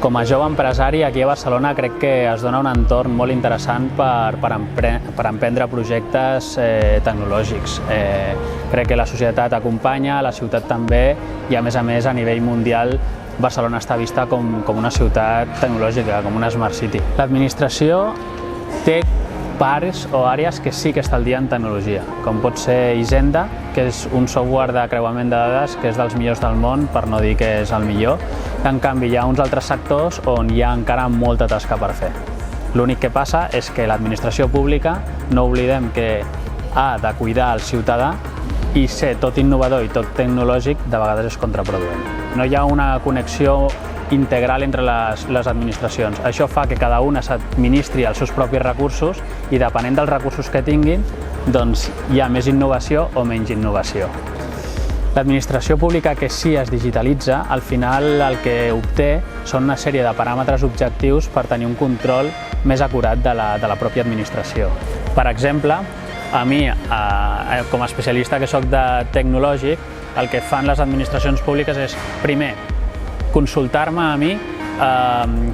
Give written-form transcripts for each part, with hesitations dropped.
Com a jove empresari, aquí a Barcelona crec que es dona un entorn molt interessant per emprendre projectes tecnològics. Crec que la societat acompanya, la ciutat també, i a més a nivell mundial Barcelona està vista com una ciutat tecnològica, com una Smart City. L'administració té parts o àrees que sí que està al dia en tecnologia, com pot ser Hisenda, que és un software de creuament de dades que és dels millors del món, per no dir que és el millor. En canvi, hi ha uns altres sectors on hi ha encara molta tasca per fer. L'únic que passa és que l'administració pública, no oblidem que ha de cuidar el ciutadà i ser tot innovador i tot tecnològic de vegades és contraproduent. No hi ha una connexió integral entre les administracions. Això fa que cada una s'administri els seus propis recursos i depenent dels recursos que tinguin, doncs hi ha més innovació o menys innovació. L'administració pública que sí es digitalitza, al final el que obté són una sèrie de paràmetres objectius per tenir un control més acurat de la pròpia administració. Per exemple, a mi, com a especialista que soc de tecnològic, el que fan les administracions públiques és, primer, consultar-me a mi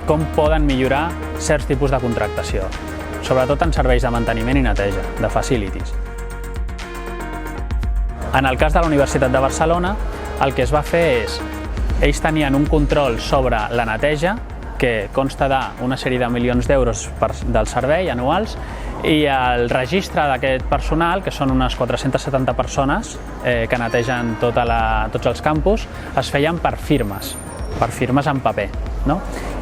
com poden millorar certs tipus de contractació, sobretot en serveis de manteniment i neteja, de facilities. En el cas de la Universitat de Barcelona, el que es va fer és, ells tenien un control sobre la neteja, que consta d'una sèrie de milions d'euros del servei anuals, i el registre d'aquest personal, que són unes 470 persones que netegen tots els campus, es feien per firmes en paper.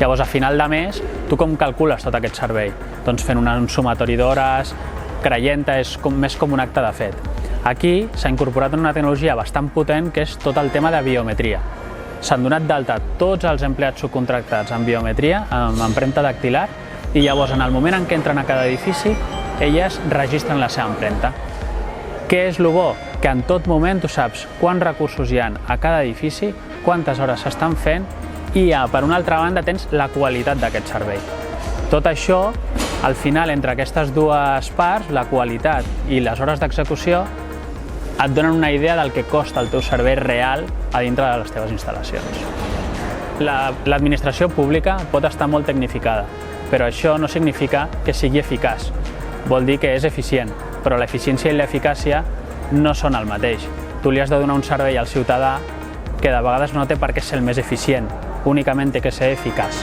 Llavors, a final de mes, tu com calcules tot aquest servei? Doncs fent un sumatori d'hores, creient-te, és més com un acte de fet. Aquí s'ha incorporat una tecnologia bastant potent que és tot el tema de biometria. S'han donat d'alta tots els empleats subcontractats en biometria, amb empremta dactilar, i llavors en el moment en què entren a cada edifici, elles registren la seva empremta. Què és el bo? Que en tot moment tu saps quants recursos hi ha a cada edifici, quantes hores s'estan fent i, per una altra banda, tens la qualitat d'aquest servei. Tot això, al final, entre aquestes dues parts, la qualitat i les hores d'execució, et donen una idea del que costa el teu servei real a dintre de les teves instal·lacions. L'administració pública pot estar molt tecnificada, però això no significa que sigui eficaç. Vol dir que és eficient, però l'eficiència i l'eficàcia no són el mateix. Tu li has de donar un servei al ciutadà que de vegades no té per què ser el més eficient, únicament té que ser eficaç.